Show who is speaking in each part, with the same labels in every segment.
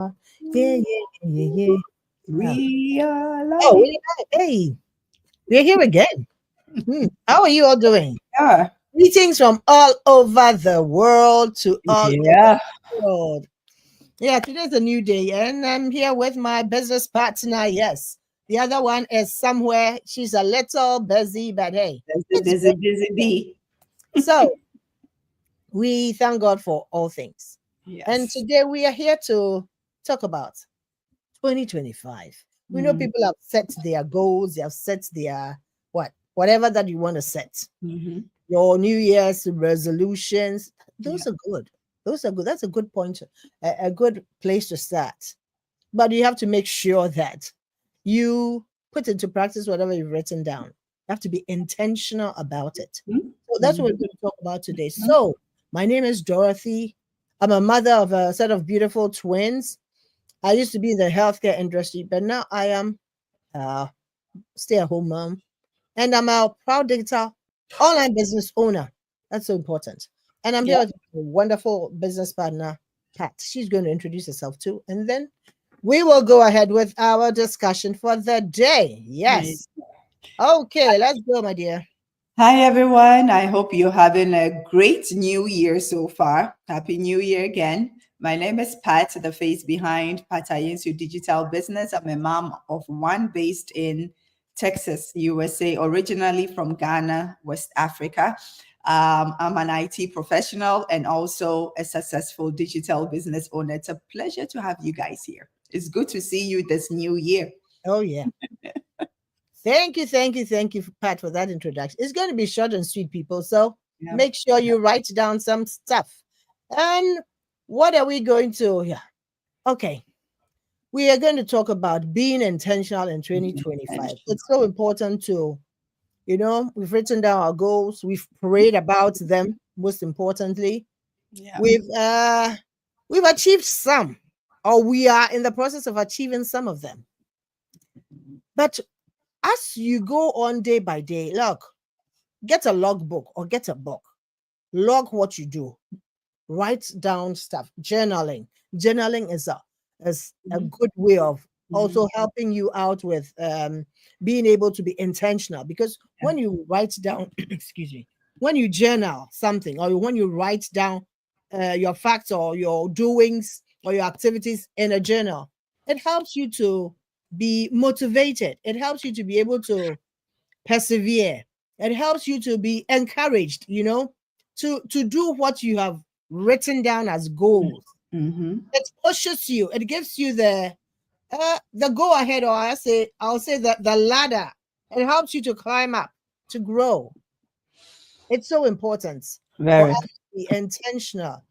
Speaker 1: Yeah, yeah, yeah, yeah.
Speaker 2: We are
Speaker 1: Oh,
Speaker 2: live.
Speaker 1: hey, we're here again. How are you all doing?
Speaker 2: Yeah.
Speaker 1: Greetings from all over the world to all over
Speaker 2: Yeah.
Speaker 1: the world. Yeah, today's a new day, and I'm here with my business partner. Yes, the other one is somewhere. She's a little busy, but hey,
Speaker 2: Busy,
Speaker 1: it's
Speaker 2: busy,
Speaker 1: good.
Speaker 2: busy bee.
Speaker 1: So we thank God for all things. And
Speaker 2: Yes.
Speaker 1: today we are here to talk about 2025. We know
Speaker 2: Mm-hmm.
Speaker 1: people have set their goals, they have set their whatever that you want to set.
Speaker 2: Mm-hmm.
Speaker 1: Your New Year's resolutions,
Speaker 2: Yeah.
Speaker 1: those are good. Those are good. That's a good point, a good place to start. But you have to make sure that you put into practice whatever you've written down. You have to be intentional about it. So that's what we're
Speaker 2: Mm-hmm.
Speaker 1: going to talk about today. So, my name is Dorothy. I'm a mother of a set of beautiful twins. I used to be in the healthcare industry, but now I am a stay-at-home mom, and I'm a proud digital online business owner. That's so important. And I'm here
Speaker 2: Yeah.
Speaker 1: with a wonderful business partner, Pat. She's going to introduce herself too, and then we will go ahead with our discussion for the day.
Speaker 2: Nice.
Speaker 1: Yes. Okay, let's go, my dear.
Speaker 2: Hi, everyone. I hope you're having a great new year so far. Happy New Year again. My name is Pat, the face behind Patayinsu Digital Business. I'm a mom of one based in Texas, USA, originally from Ghana, West Africa. I'm an IT professional and also a successful digital business owner. It's a pleasure to have you guys here. It's good to see you this new year.
Speaker 1: Oh, yeah. Thank you, Pat, for that introduction. It's going to be short and sweet, people. So
Speaker 2: Yeah.
Speaker 1: make sure you write down some stuff. And what are we going to? Yeah. Okay. We are going to talk about being intentional in 2025. It's so important to, we've written down our goals, we've prayed about them, most importantly.
Speaker 2: Yeah.
Speaker 1: We've achieved some, or we are in the process of achieving some of them. But as you go on day by day, look, get a logbook or get a book. Log what you do. Write down stuff. Journaling is a good way of
Speaker 2: Mhm.
Speaker 1: also helping you out with being able to be intentional, because
Speaker 2: Yeah.
Speaker 1: when you write down excuse me, when you journal something, or when you write down your facts or your doings or your activities in a journal, it helps you to be motivated. It helps you to be able to persevere. It helps you to be encouraged, to do what you have written down as goals.
Speaker 2: Mm-hmm.
Speaker 1: It pushes you. It gives you the go ahead, or I'll say that the ladder. It helps you to climb up, to grow. It's so important for
Speaker 2: Very.
Speaker 1: us to be intentional.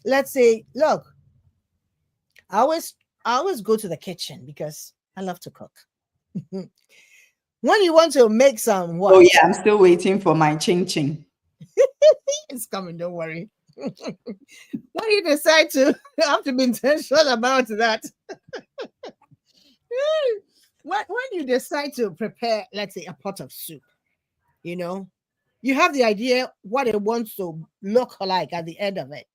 Speaker 1: Let's say, look, I always go to the kitchen because I love to cook. When you want to make some
Speaker 2: Oh
Speaker 1: what?
Speaker 2: yeah, I'm still waiting for my ching ching.
Speaker 1: It's coming, don't worry. When you decide to have to be intentional about that, when you decide to prepare, let's say, a pot of soup, you know, you have the idea what it wants to look like at the end of it.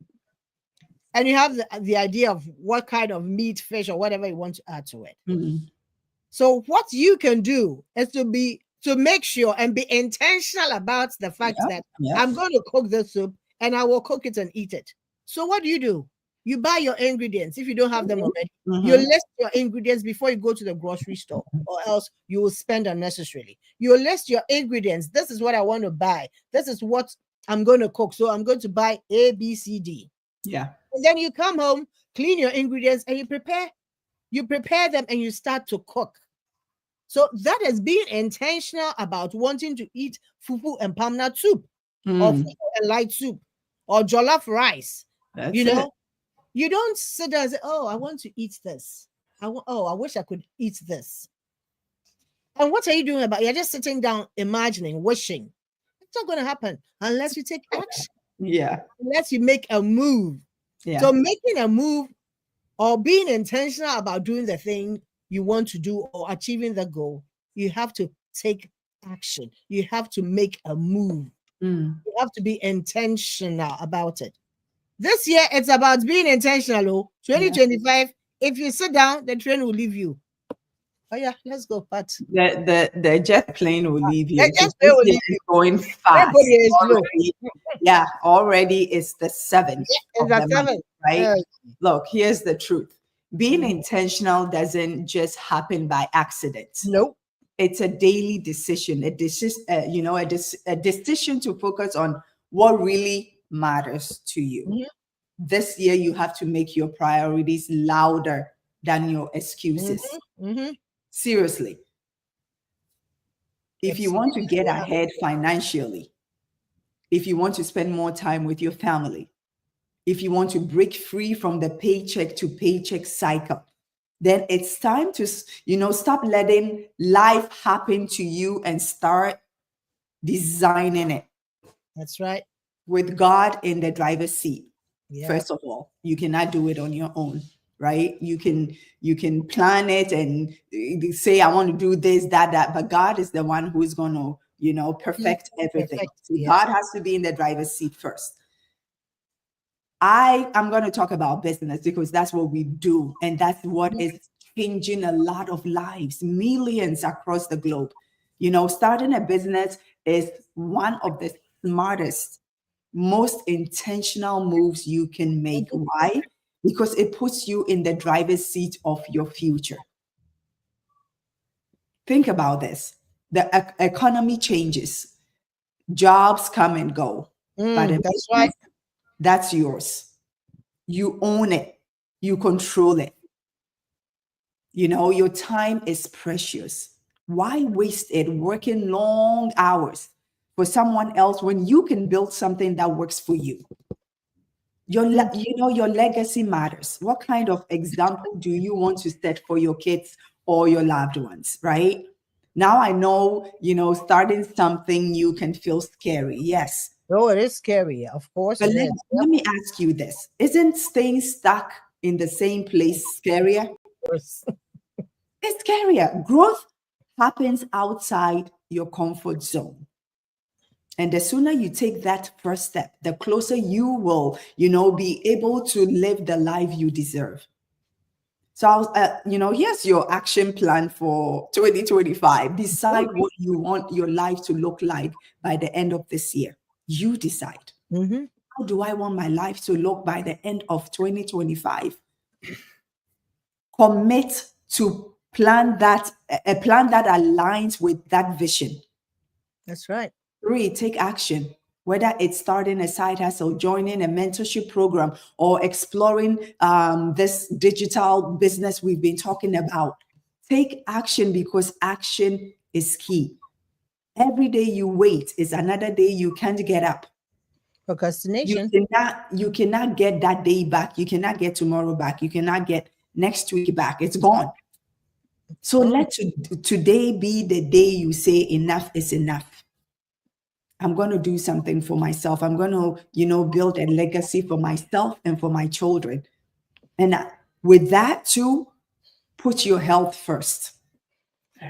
Speaker 1: And you have the idea of what kind of meat, fish, or whatever you want to add to it.
Speaker 2: Mm.
Speaker 1: So what you can do is to make sure and be intentional about the fact
Speaker 2: Yeah,
Speaker 1: that
Speaker 2: yeah.
Speaker 1: I'm going to cook this soup and I will cook it and eat it. So what do? You buy your ingredients if you don't have them already. You
Speaker 2: Mm-hmm.
Speaker 1: list your ingredients before you go to the grocery store, or else you will spend unnecessarily. You list your ingredients. This is what I want to buy. This is what I'm going to cook. So I'm going to buy A, B, C, D.
Speaker 2: Yeah.
Speaker 1: And then you come home, clean your ingredients, and you prepare. You prepare them and you start to cook. So that is being intentional about wanting to eat fufu and palm soup, or
Speaker 2: Mm.
Speaker 1: fufu and light soup, or jollof rice. You
Speaker 2: That's it.
Speaker 1: know, you don't sit there and say, "Oh, I want to eat this. I wish I could eat this." And what are you doing about it? You're just sitting down, imagining, wishing. It's not going to happen unless you take action,
Speaker 2: Yeah.
Speaker 1: unless you make a move.
Speaker 2: Yeah.
Speaker 1: So making a move or being intentional about doing the thing you want to do or achieving the goal, you have to take action. You have to make a move.
Speaker 2: Mm.
Speaker 1: You have to be intentional about it. This year, it's about being intentional. Oh,
Speaker 2: Yeah.
Speaker 1: 2025 If you sit down, the train will leave you. Oh yeah, let's go, Pat.
Speaker 2: The jet plane will leave you
Speaker 1: Let's
Speaker 2: because
Speaker 1: just will
Speaker 2: this year
Speaker 1: leave
Speaker 2: is
Speaker 1: you.
Speaker 2: going
Speaker 1: Everybody
Speaker 2: fast
Speaker 1: is low.
Speaker 2: already. Yeah, already it's the 7th
Speaker 1: It's
Speaker 2: of
Speaker 1: a
Speaker 2: the month,
Speaker 1: 7.
Speaker 2: right? Look, here's the truth. Being intentional doesn't just happen by accident.
Speaker 1: Nope.
Speaker 2: It's a daily decision, a decision, a decision to focus on what really matters to you.
Speaker 1: Mhm.
Speaker 2: This year, you have to make your priorities louder than your excuses.
Speaker 1: Mm-hmm.
Speaker 2: Seriously. If you want to get ahead financially, if you want to spend more time with your family, if you want to break free from the paycheck to paycheck cycle, then it's time to, stop letting life happen to you and start designing it
Speaker 1: That's right.
Speaker 2: with God in the driver's seat.
Speaker 1: Yeah.
Speaker 2: First of all, you cannot do it on your own, right? You can plan it and say, I want to do this, that, but God is the one who is going to, perfect everything.
Speaker 1: Perfect.
Speaker 2: So
Speaker 1: Yeah.
Speaker 2: God has to be in the driver's seat first. I am going to talk about business because that's what we do. And that's what is changing a lot of lives, millions across the globe. Starting a business is one of the smartest, most intentional moves you can make. Why? Because it puts you in the driver's seat of your future. Think about this. The economy changes, jobs come and go, but a
Speaker 1: That's
Speaker 2: business,
Speaker 1: right.
Speaker 2: that's yours. You own it. You control it. Your time is precious. Why waste it working long hours for someone else when you can build something that works for you? Your legacy matters. What kind of example do you want to set for your kids or your loved ones, right? Now I know, starting something new can feel scary. Yes.
Speaker 1: Oh, it is scary. Of course
Speaker 2: But
Speaker 1: it is.
Speaker 2: let me ask you this. Isn't staying stuck in the same place scarier?
Speaker 1: Of course.
Speaker 2: It's scarier. Growth happens outside your comfort zone. And the sooner you take that first step, the closer you will, be able to live the life you deserve. So, here's your action plan for 2025. Decide what you want your life to look like by the end of this year. You decide.
Speaker 1: Mm-hmm.
Speaker 2: How do I want my life to look by the end of 2025? Commit to a plan that aligns with that vision.
Speaker 1: That's right.
Speaker 2: 3, take action. Whether it's starting a side hustle, joining a mentorship program, or exploring this digital business we've been talking about. Take action because action is key. Every day you wait is another day you can't get up.
Speaker 1: Procrastination.
Speaker 2: You cannot get that day back. You cannot get tomorrow back. You cannot get next week back. It's gone. So let today be the day you say enough is enough. I'm going to do something for myself. I'm going to, build a legacy for myself and for my children. And with that too, put your health first.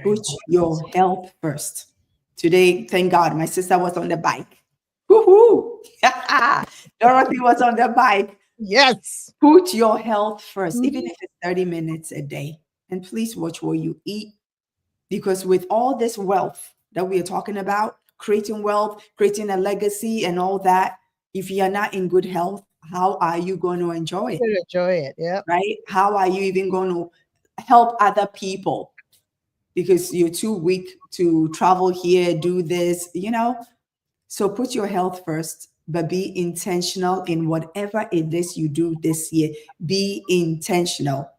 Speaker 2: Put your health first. Today, thank God, my sister was on the bike. Woohoo! Dorothy was on the bike.
Speaker 1: Yes.
Speaker 2: Put your health first, even if it's 30 minutes a day. And please watch what you eat. Because with all this wealth that we are talking about, creating wealth, creating a legacy and all that, if you're not in good health, how are you going to enjoy it?
Speaker 1: Enjoy it. Yeah.
Speaker 2: Right? How are you even going to help other people? Because you're too weak to travel here, do this, So put your health first, but be intentional in whatever it is you do this year. Be intentional.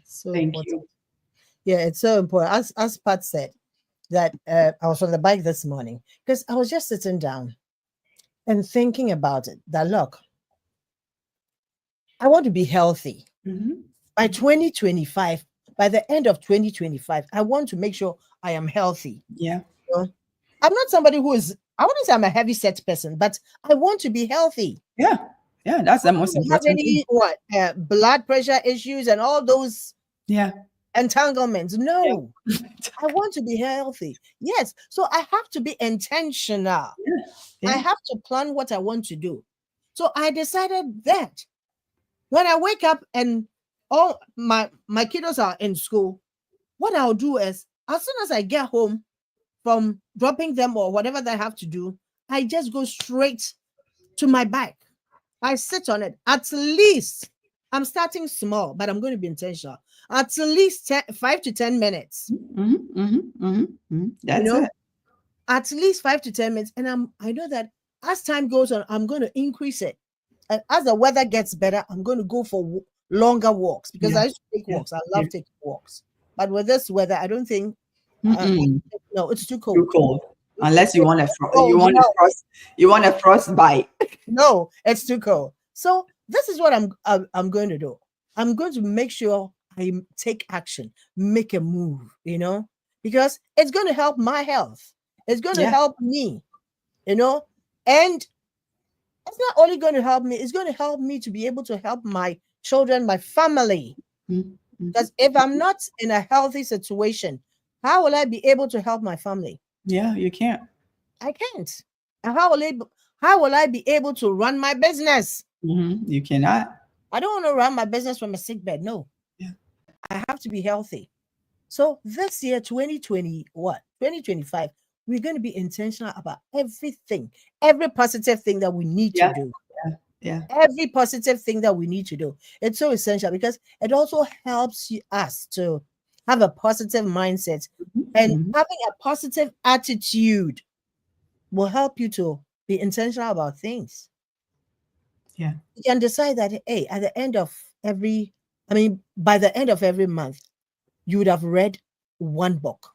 Speaker 1: So
Speaker 2: Thank
Speaker 1: important.
Speaker 2: you.
Speaker 1: Yeah, it's so important. As Pat said, that I was on the bike this morning because I was just sitting down and thinking about it. That look, I want to be healthy.
Speaker 2: Mm-hmm.
Speaker 1: By 2025, by the end of 2025, I want to make sure I am healthy.
Speaker 2: Yeah.
Speaker 1: I'm not somebody who is, I wouldn't say I'm a heavy set person, but I want to be healthy.
Speaker 2: Yeah. Yeah, that's the most
Speaker 1: I don't have
Speaker 2: important thing.
Speaker 1: any blood pressure issues and all those entanglements. No, I want to be healthy. Yes. So I have to be intentional. I have to plan what I want to do. So I decided that when I wake up and all my kiddos are in school, what I'll do is as soon as I get home from dropping them or whatever they have to do, I just go straight to my bike. I sit on it. At least I'm starting small, but I'm going to be intentional. At least 5 to 10 minutes.
Speaker 2: That's it.
Speaker 1: At least 5 to 10 minutes. And I know that as time goes on, I'm going to increase it. And as the weather gets better, I'm going to go for longer walks because I used to take walks. I love taking walks. But with this weather, I don't think no, it's too cold.
Speaker 2: Too cold. Unless you want a frostbite.
Speaker 1: No, it's too cold. So this is what I'm going to do. I'm going to make sure I take action, make a move, because it's going to help my health. It's going to help me, and it's not only going to help me, it's going to help me to be able to help my children, my family. Because if I'm not in a healthy situation, how will I be able to help my family?
Speaker 2: Yeah, you can't.
Speaker 1: I can't. And how will I be able to run my business?
Speaker 2: You cannot.
Speaker 1: I don't want to run my business from a sick bed. No.
Speaker 2: Yeah.
Speaker 1: I have to be healthy. So this year, 2025, we're going to be intentional about everything, every positive thing that we need to do.
Speaker 2: Yeah.
Speaker 1: Every positive thing that we need to do. It's so essential because it also helps us to have a positive mindset, and having a positive attitude will help you to be intentional about things.
Speaker 2: Yeah.
Speaker 1: You can decide that, hey, by the end of every month, you would have read one book.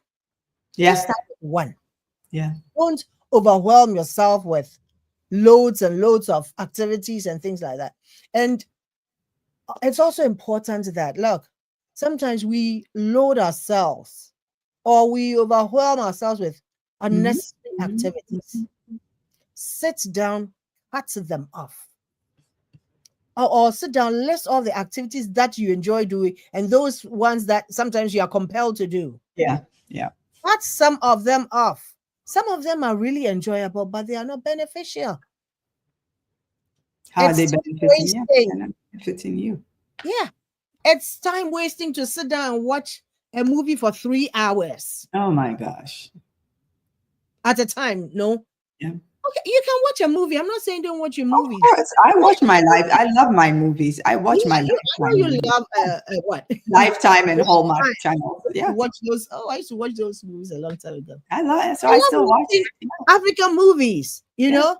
Speaker 2: Yeah.
Speaker 1: Just start with one.
Speaker 2: Yeah.
Speaker 1: Don't overwhelm yourself with loads and loads of activities and things like that. And it's also important that, look, sometimes we load ourselves or we overwhelm ourselves with unnecessary activities. Sit down, cut them off. Or sit down, list all the activities that you enjoy doing and those ones that sometimes you are compelled to do.
Speaker 2: Yeah.
Speaker 1: Cut some of them off. Some of them are really enjoyable, but they are not beneficial.
Speaker 2: How are they benefiting you?
Speaker 1: Yeah. It's time wasting to sit down and watch a movie for 3 hours.
Speaker 2: Oh my gosh.
Speaker 1: At a time, no?
Speaker 2: Yeah.
Speaker 1: Okay, you can watch a movie. I'm not saying don't watch your movies.
Speaker 2: Of course, I watch my life. I love my movies. I watch my Lifetime.
Speaker 1: I know you love what?
Speaker 2: Lifetime and Hallmark channels. Yeah.
Speaker 1: Watch those. Oh, I used to watch those movies a long time ago.
Speaker 2: I love it. So I still watch it.
Speaker 1: African movies, you know?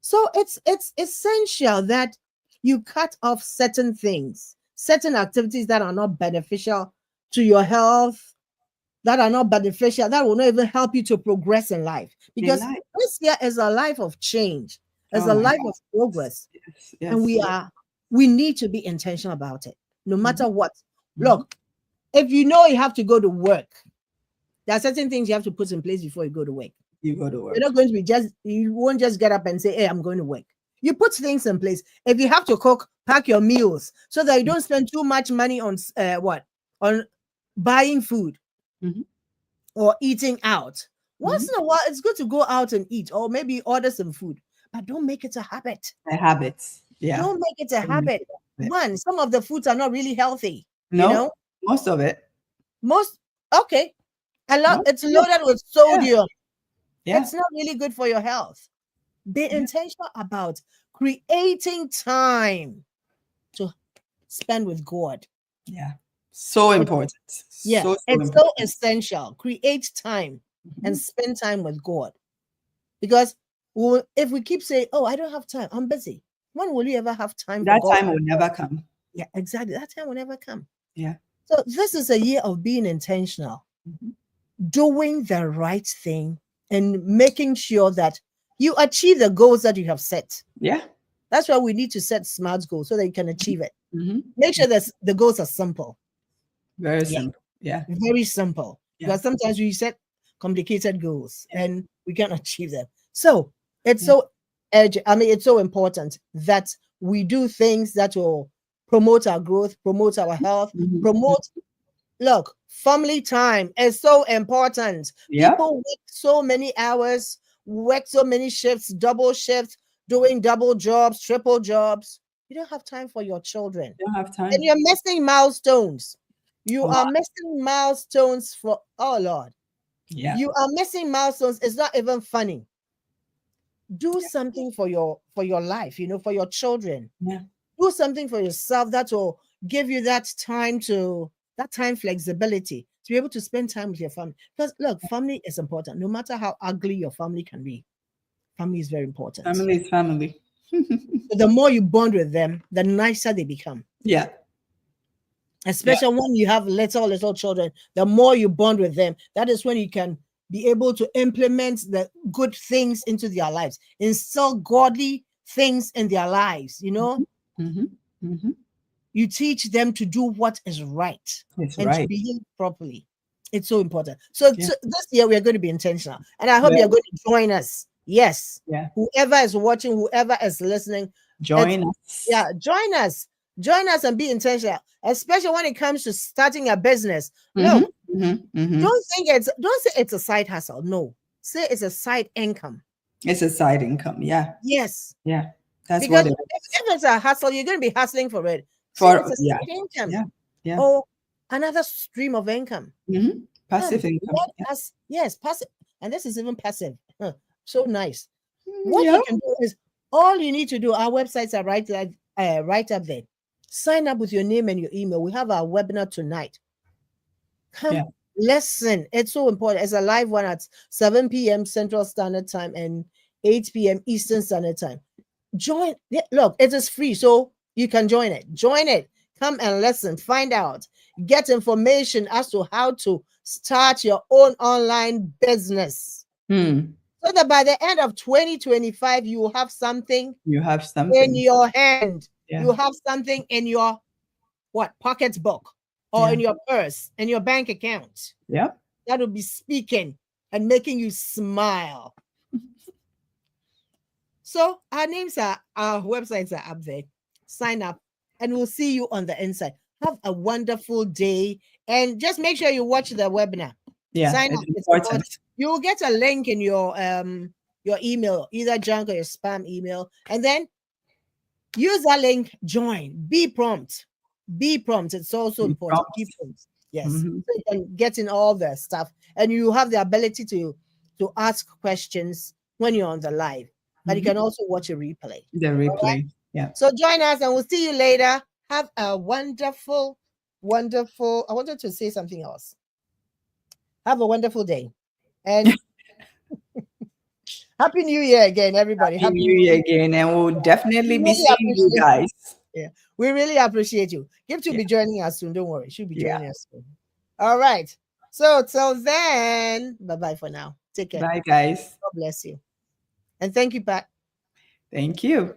Speaker 1: So it's essential that you cut off certain things, certain activities that are not beneficial to your health, that are not beneficial, that will not even help you to progress in life. Because this year is a life of change, is a life of progress.
Speaker 2: Yes,
Speaker 1: and we need to be intentional about it, no matter what. Look, if you know you have to go to work, there are certain things you have to put in place before you go to work.
Speaker 2: You go to work.
Speaker 1: You're not going to be you won't just get up and say, hey, I'm going to work. You put things in place. If you have to cook, pack your meals so that you don't spend too much money on buying food or eating out. Once in a while, it's good to go out and eat or maybe order some food, but don't make it a habit.
Speaker 2: A habit. Yeah.
Speaker 1: Don't make it a habit. One, some of the foods are not really healthy.
Speaker 2: No,
Speaker 1: you know?
Speaker 2: Most of it.
Speaker 1: Okay. It's loaded with sodium.
Speaker 2: Yeah.
Speaker 1: It's not really good for your health. Be intentional about creating time to spend with God.
Speaker 2: Yeah. So important.
Speaker 1: Yeah.
Speaker 2: So
Speaker 1: it's
Speaker 2: important.
Speaker 1: so essential. Create time and spend time with God. Because if we keep saying, oh, I don't have time, I'm busy. When will you ever have time?
Speaker 2: That time will never come.
Speaker 1: Yeah, exactly. That time will never come.
Speaker 2: Yeah.
Speaker 1: So this is a year of being intentional, doing the right thing and making sure that you achieve the goals that you have set.
Speaker 2: Yeah.
Speaker 1: That's why we need to set SMART goals so that you can achieve it. Make sure that the goals are simple.
Speaker 2: Very simple. Yeah.
Speaker 1: Very simple.
Speaker 2: Yeah.
Speaker 1: Because sometimes we set complicated goals and we can't achieve them. So it's it's so important that we do things that will promote our growth, promote our health, look, family time is so important.
Speaker 2: Yeah.
Speaker 1: People work so many hours, work so many shifts, double shifts, doing double jobs, triple jobs. You don't have time for your children.
Speaker 2: Don't have
Speaker 1: And
Speaker 2: time.
Speaker 1: you're missing milestones. You
Speaker 2: A
Speaker 1: are
Speaker 2: lot.
Speaker 1: missing milestones for, oh Lord.
Speaker 2: Yeah.
Speaker 1: You are missing milestones. It's not even funny. Do something for your life, for your children.
Speaker 2: Yeah.
Speaker 1: Do something for yourself that will give you that time flexibility to be able to spend time with your family. Because look, family is important. No matter how ugly your family can be, family is very important.
Speaker 2: Family is family.
Speaker 1: So the more you bond with them, the nicer they become.
Speaker 2: Yeah.
Speaker 1: Especially when you have little children, the more you bond with them, that is when you can be able to implement the good things into their lives, instill godly things in their lives.
Speaker 2: Mm-hmm. Mm-hmm.
Speaker 1: You teach them to do what is right
Speaker 2: It's
Speaker 1: and to
Speaker 2: right.
Speaker 1: behave properly. It's so important. So
Speaker 2: Yeah.
Speaker 1: this year we are going to be intentional, and I hope
Speaker 2: Yeah.
Speaker 1: you're going to join us. Yes.
Speaker 2: Yeah.
Speaker 1: Whoever is watching, whoever is listening,
Speaker 2: Join us.
Speaker 1: yeah, join us. Join us and be intentional, especially when it comes to starting a business. Look, don't say it's a side hustle. No, say it's a side income.
Speaker 2: It's a side income. Yeah.
Speaker 1: Yes.
Speaker 2: Yeah. That's
Speaker 1: Because
Speaker 2: what it is.
Speaker 1: if it's a hustle, you're going to be hustling for it. Say
Speaker 2: For
Speaker 1: it's a
Speaker 2: yeah.
Speaker 1: side income.
Speaker 2: Yeah. Yeah.
Speaker 1: Or another stream of income.
Speaker 2: Passive income.
Speaker 1: Let us, yes, passive. And this is even passive. So nice. What
Speaker 2: Yeah.
Speaker 1: you can do is all you need to do. Our websites are right up there. Sign up with your name and your email. We have our webinar tonight. Come listen. It's so important. It's a live one at 7 p.m. Central Standard Time and 8 p.m. Eastern Standard Time. Join. Look, it is free, so you can join it. Join it. Come and listen. Find out. Get information as to how to start your own online business. So that by the end of 2025, you will have something.
Speaker 2: You have something
Speaker 1: in your hand.
Speaker 2: Yeah.
Speaker 1: You have something in your pocketbook or in your purse, in your bank account.
Speaker 2: Yeah.
Speaker 1: That will be speaking and making you smile. So our websites are up there. Sign up and we'll see you on the inside. Have a wonderful day and just make sure you watch the webinar.
Speaker 2: Yeah,
Speaker 1: sign up.
Speaker 2: it's important.
Speaker 1: You will get a link in your email, either junk or your spam email, and then use that link. Join. Be prompt. Be prompt. It's also important. Be prompt. Yes, so you can get in all the stuff, and you have the ability to ask questions when you're on the live. But you can also watch a replay.
Speaker 2: The replay.
Speaker 1: Right?
Speaker 2: Yeah.
Speaker 1: So join us, and we'll see you later. Have a wonderful, wonderful. I wanted to say something else. Have a wonderful day. And Happy New Year again, everybody.
Speaker 2: Happy New Year again. And we'll definitely be seeing you guys.
Speaker 1: Yeah, we really appreciate you. Gift will be joining us soon. Don't worry. She'll be joining us soon. All right. So till then, bye-bye for now. Take care.
Speaker 2: Bye, guys.
Speaker 1: God bless you. And thank you, Pat.
Speaker 2: Thank you.